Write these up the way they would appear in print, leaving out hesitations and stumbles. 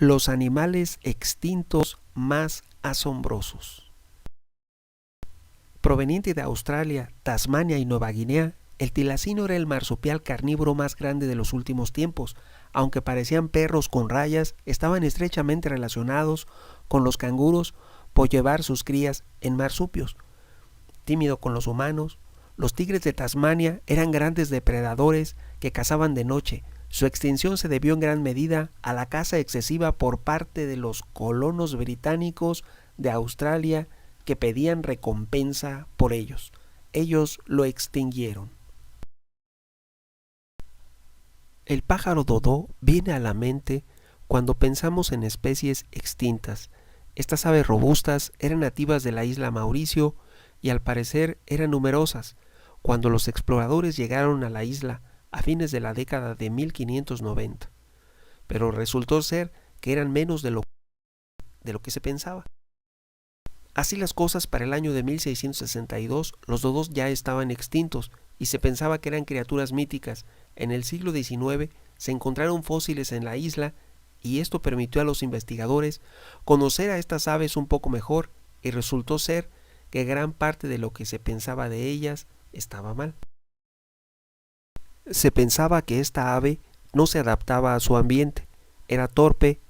Los animales extintos más asombrosos. Proveniente de Australia, Tasmania y Nueva Guinea, el tilacino era el marsupial carnívoro más grande de los últimos tiempos. Aunque parecían perros con rayas, estaban estrechamente relacionados con los canguros por llevar sus crías en marsupios. Tímido con los humanos, los tigres de Tasmania eran grandes depredadores que cazaban de noche. Su extinción se debió en gran medida a la caza excesiva por parte de los colonos británicos de Australia que pedían recompensa por ellos. Ellos lo extinguieron. El pájaro dodó viene a la mente cuando pensamos en especies extintas. Estas aves robustas eran nativas de la isla Mauricio y al parecer eran numerosas. Cuando los exploradores llegaron a la isla a fines de la década de 1590, pero resultó ser que eran menos de lo que se pensaba. Así las cosas, para el año de 1662 los dodos ya estaban extintos y se pensaba que eran criaturas míticas. En el siglo XIX se encontraron fósiles en la isla y esto permitió a los investigadores conocer a estas aves un poco mejor, y resultó ser que gran parte de lo que se pensaba de ellas estaba mal. Se pensaba que esta ave no se adaptaba a su ambiente, era torpe,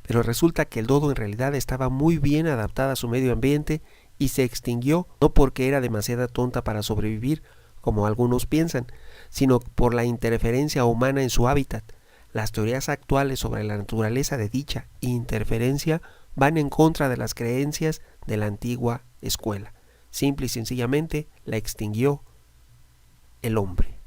pero resulta que el dodo en realidad estaba muy bien adaptada a su medio ambiente y se extinguió no porque era demasiado tonta para sobrevivir, como algunos piensan, sino por la interferencia humana en su hábitat. Las teorías actuales sobre la naturaleza de dicha interferencia van en contra de las creencias de la antigua escuela. Simple y sencillamente la extinguió el hombre.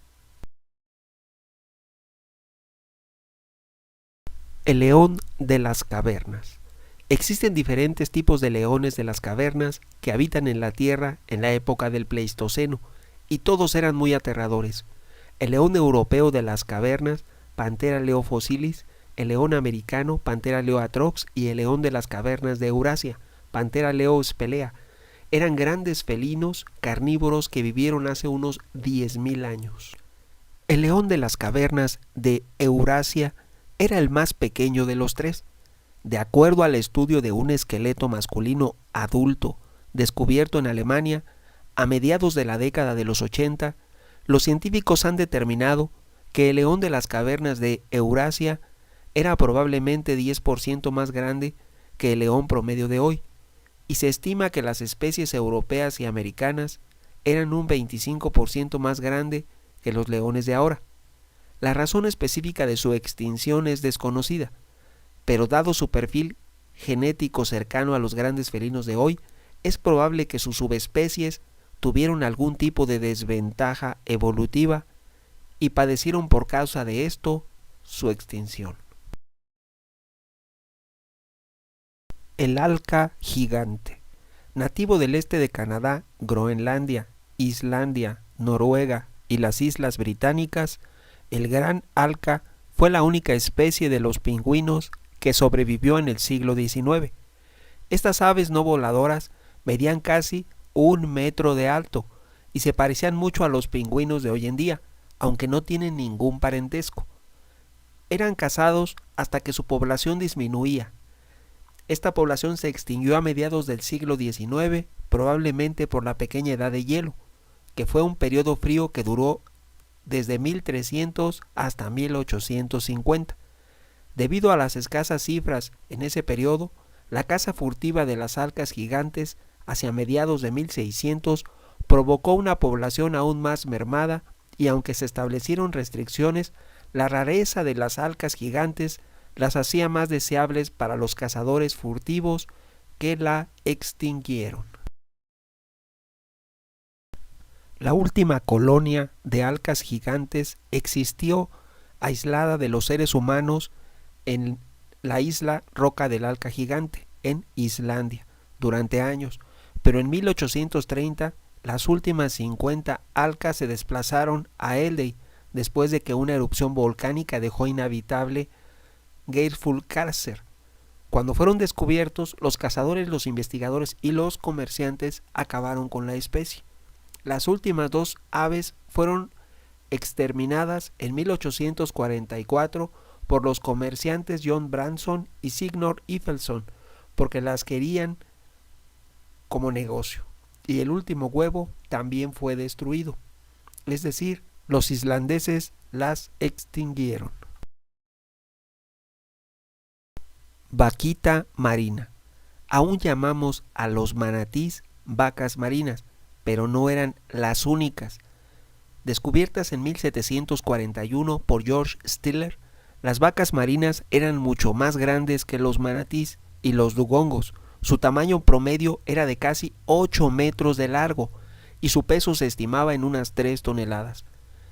El león de las cavernas. Existen diferentes tipos de leones de las cavernas que habitan en la Tierra en la época del Pleistoceno, y todos eran muy aterradores. El león europeo de las cavernas, Panthera leo fossilis, el león americano, Panthera leo atrox, y el león de las cavernas de Eurasia, Panthera leo spelea, eran grandes felinos carnívoros que vivieron hace unos 10.000 años. El león de las cavernas de Eurasia era el más pequeño de los tres. De acuerdo al estudio de un esqueleto masculino adulto descubierto en Alemania a mediados de la década de los 80, los científicos han determinado que el león de las cavernas de Eurasia era probablemente 10% más grande que el león promedio de hoy, y se estima que las especies europeas y americanas eran un 25% más grande que los leones de ahora. La razón específica de su extinción es desconocida, pero dado su perfil genético cercano a los grandes felinos de hoy, es probable que sus subespecies tuvieron algún tipo de desventaja evolutiva y padecieron por causa de esto su extinción. El alca gigante. Nativo del este de Canadá, Groenlandia, Islandia, Noruega y las Islas Británicas, el gran alca fue la única especie de los pingüinos que sobrevivió en el siglo XIX. Estas aves no voladoras medían casi 1 metro de alto y se parecían mucho a los pingüinos de hoy en día, aunque no tienen ningún parentesco. Eran cazados hasta que su población disminuía. Esta población se extinguió a mediados del siglo XIX, probablemente por la pequeña edad de hielo, que fue un periodo frío que duró desde 1300 hasta 1850. Debido a las escasas cifras en ese periodo, la caza furtiva de las alcas gigantes hacia mediados de 1600 provocó una población aún más mermada, y aunque se establecieron restricciones, la rareza de las alcas gigantes las hacía más deseables para los cazadores furtivos que la extinguieron. La última colonia de alcas gigantes existió aislada de los seres humanos en la isla Roca del Alca Gigante, en Islandia, durante años, pero en 1830 las últimas 50 alcas se desplazaron a Eldey después de que una erupción volcánica dejó inhabitable Geirfullkarser. Cuando fueron descubiertos, los cazadores, los investigadores y los comerciantes acabaron con la especie. Las últimas dos aves fueron exterminadas en 1844 por los comerciantes John Branson y Signor Ifelson, porque las querían como negocio. Y el último huevo también fue destruido. Es decir, los islandeses las extinguieron. Vaquita marina. Aún llamamos a los manatís vacas marinas, pero no eran las únicas. Descubiertas en 1741 por George Stiller, las vacas marinas eran mucho más grandes que los manatís y los dugongos. Su tamaño promedio era de casi 8 metros de largo y su peso se estimaba en unas 3 toneladas.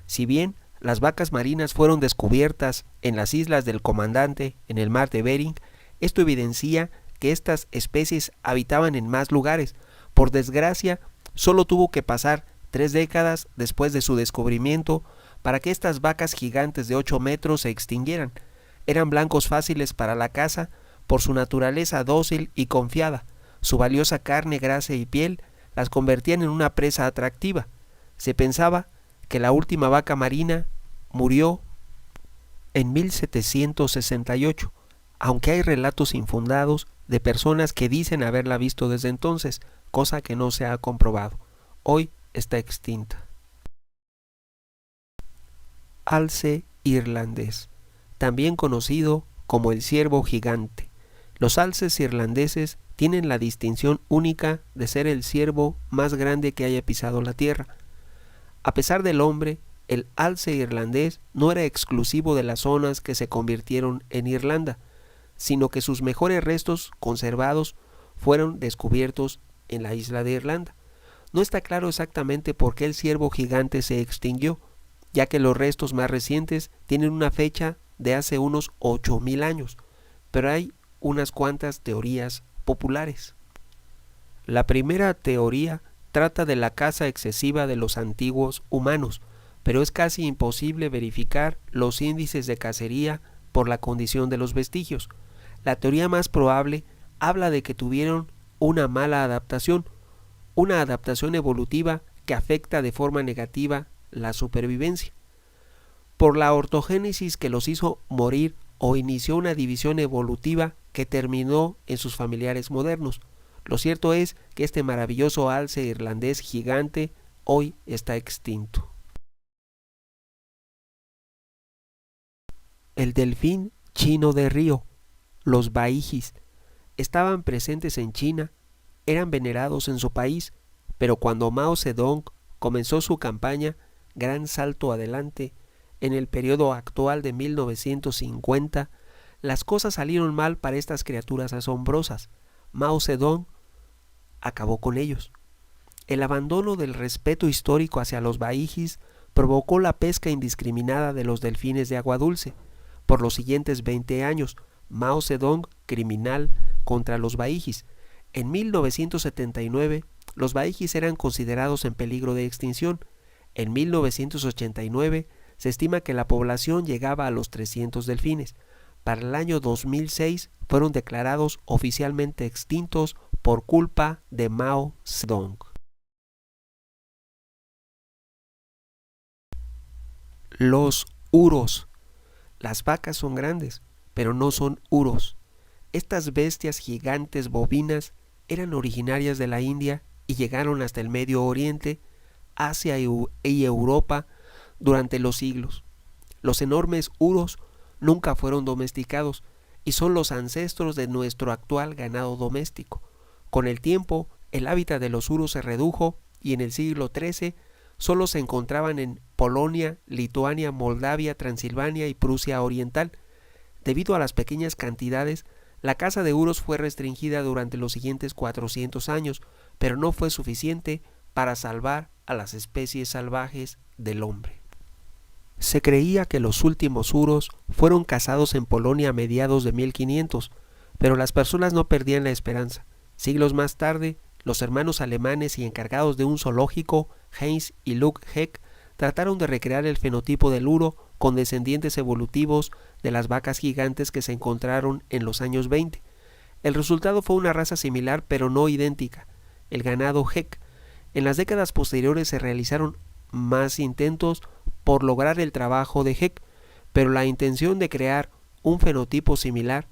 Si bien las vacas marinas fueron descubiertas en las islas del Comandante, en el mar de Bering, esto evidencia que estas especies habitaban en más lugares. Por desgracia, solo tuvo que pasar 3 décadas después de su descubrimiento para que estas vacas gigantes de 8 metros se extinguieran. Eran blancos fáciles para la caza por su naturaleza dócil y confiada. Su valiosa carne, grasa y piel las convertían en una presa atractiva. Se pensaba que la última vaca marina murió en 1768, aunque hay relatos infundados de personas que dicen haberla visto desde entonces, cosa que no se ha comprobado. Hoy está extinta. Alce irlandés, también conocido como el ciervo gigante. Los alces irlandeses tienen la distinción única de ser el ciervo más grande que haya pisado la tierra. A pesar del hombre, el alce irlandés no era exclusivo de las zonas que se convirtieron en Irlanda, sino que sus mejores restos conservados fueron descubiertos en la isla de Irlanda. No está claro exactamente por qué el ciervo gigante se extinguió, ya que los restos más recientes tienen una fecha de hace unos 8.000 años, pero hay unas cuantas teorías populares. La primera teoría trata de la caza excesiva de los antiguos humanos, pero es casi imposible verificar los índices de cacería por la condición de los vestigios. La teoría más probable habla de que tuvieron una mala adaptación, una adaptación evolutiva que afecta de forma negativa la supervivencia. Por la ortogénesis que los hizo morir o inició una división evolutiva que terminó en sus familiares modernos. Lo cierto es que este maravilloso alce irlandés gigante hoy está extinto. El delfín chino de río. Los baijis estaban presentes en China, eran venerados en su país, pero cuando Mao Zedong comenzó su campaña Gran Salto Adelante en el periodo actual de 1950, las cosas salieron mal para estas criaturas asombrosas. Mao Zedong acabó con ellos. El abandono del respeto histórico hacia los baijis provocó la pesca indiscriminada de los delfines de agua dulce. Por los siguientes 20 años, Mao Zedong, criminal contra los baijis. En 1979, los baijis eran considerados en peligro de extinción. En 1989, se estima que la población llegaba a los 300 delfines. Para el año 2006, fueron declarados oficialmente extintos por culpa de Mao Zedong. Los uros. Las vacas son grandes, pero no son uros. Estas bestias gigantes bovinas eran originarias de la India y llegaron hasta el Medio Oriente, Asia y Europa durante los siglos. Los enormes uros nunca fueron domesticados y son los ancestros de nuestro actual ganado doméstico. Con el tiempo, el hábitat de los uros se redujo y en el siglo XIII solo se encontraban en Polonia, Lituania, Moldavia, Transilvania y Prusia Oriental. Debido a las pequeñas cantidades, la caza de uros fue restringida durante los siguientes 400 años, pero no fue suficiente para salvar a las especies salvajes del hombre. Se creía que los últimos uros fueron cazados en Polonia a mediados de 1500, pero las personas no perdían la esperanza. Siglos más tarde, los hermanos alemanes y encargados de un zoológico, Heinz y Luke Heck, trataron de recrear el fenotipo del uro con descendientes evolutivos de las vacas gigantes que se encontraron en los años 20. El resultado fue una raza similar pero no idéntica, el ganado Heck. En las décadas posteriores se realizaron más intentos por lograr el trabajo de Heck, pero la intención de crear un fenotipo similar,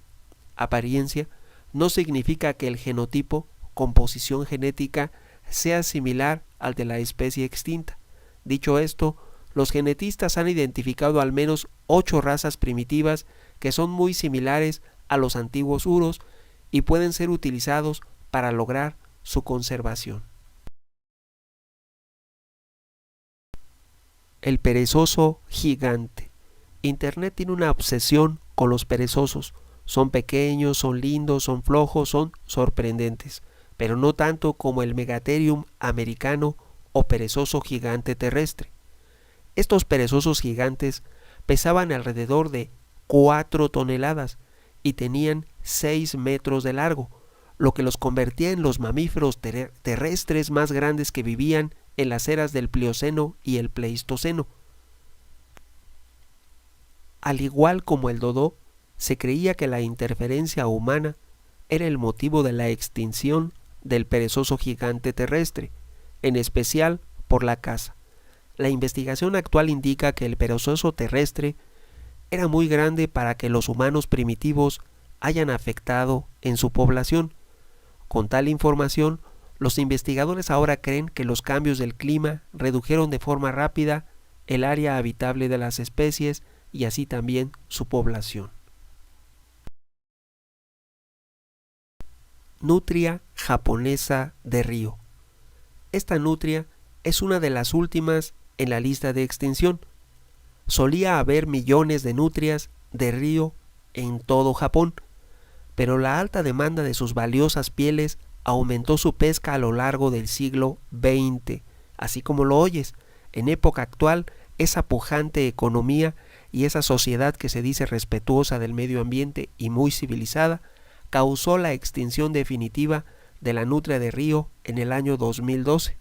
apariencia, no significa que el genotipo, composición genética, sea similar al de la especie extinta. Dicho esto, los genetistas han identificado al menos 8 razas primitivas que son muy similares a los antiguos uros y pueden ser utilizados para lograr su conservación. El perezoso gigante. Internet tiene una obsesión con los perezosos. Son pequeños, son lindos, son flojos, son sorprendentes, pero no tanto como el Megatherium americano o perezoso gigante terrestre. Estos perezosos gigantes pesaban alrededor de 4 toneladas y tenían 6 metros de largo, lo que los convertía en los mamíferos terrestres más grandes que vivían en las eras del Plioceno y el Pleistoceno. Al igual como el dodo, se creía que la interferencia humana era el motivo de la extinción del perezoso gigante terrestre, en especial por la caza. La investigación actual indica que el perezoso terrestre era muy grande para que los humanos primitivos hayan afectado en su población. Con tal información, los investigadores ahora creen que los cambios del clima redujeron de forma rápida el área habitable de las especies y así también su población. Nutria japonesa de río. Esta nutria es una de las últimas en la lista de extinción. Solía haber millones de nutrias de río en todo Japón, pero la alta demanda de sus valiosas pieles aumentó su pesca a lo largo del siglo XX. Así como lo oyes, en época actual, esa pujante economía y esa sociedad que se dice respetuosa del medio ambiente y muy civilizada, causó la extinción definitiva de la nutria de río en el año 2012,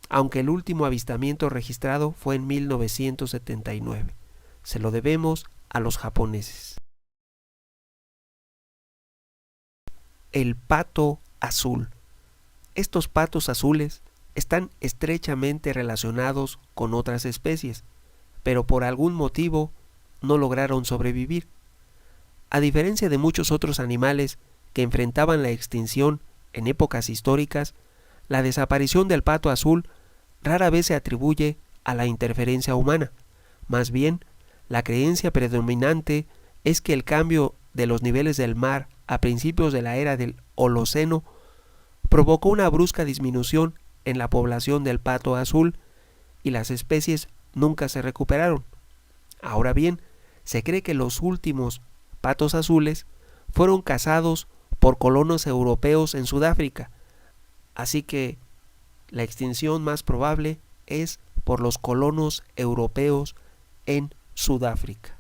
aunque el último avistamiento registrado fue en 1979. Se lo debemos a los japoneses. El pato azul. Estos patos azules están estrechamente relacionados con otras especies, pero por algún motivo no lograron sobrevivir. A diferencia de muchos otros animales que enfrentaban la extinción en épocas históricas, la desaparición del pato azul rara vez se atribuye a la interferencia humana. Más bien, la creencia predominante es que el cambio de los niveles del mar a principios de la era del Holoceno provocó una brusca disminución en la población del pato azul y las especies nunca se recuperaron. Ahora bien, se cree que los últimos patos azules fueron cazados por colonos europeos en Sudáfrica, así que la extinción más probable es por los colonos europeos en Sudáfrica.